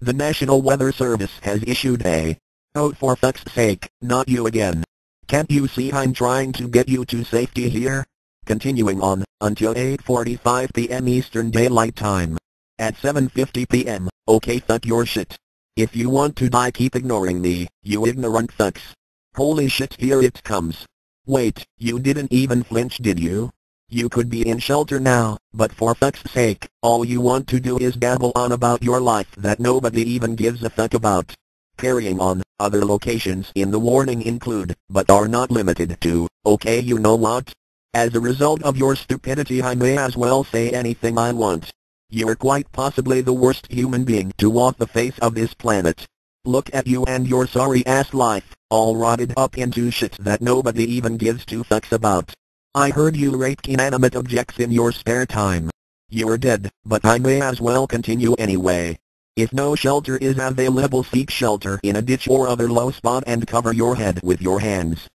The National Weather Service has issued a... Oh, for fuck's sake, not you again. Can't you see I'm trying to get you to safety here? Continuing on, until 8:45 p.m. Eastern Daylight Time. At 7:50 p.m., okay, fuck your shit. If you want to die, keep ignoring me, you ignorant fucks. Holy shit, here it comes. Wait, you didn't even flinch, did you? You could be in shelter now, but for fuck's sake, all you want to do is babble on about your life that nobody even gives a fuck about. Carrying on, other locations in the warning include, but are not limited to, okay, you know what? As a result of your stupidity, I may as well say anything I want. You're quite possibly the worst human being to walk the face of this planet. Look at you and your sorry ass life, all rotted up into shit that nobody even gives two fucks about. I heard you raped inanimate objects in your spare time. You're dead, but I may as well continue anyway. If no shelter is available, seek shelter in a ditch or other low spot and cover your head with your hands.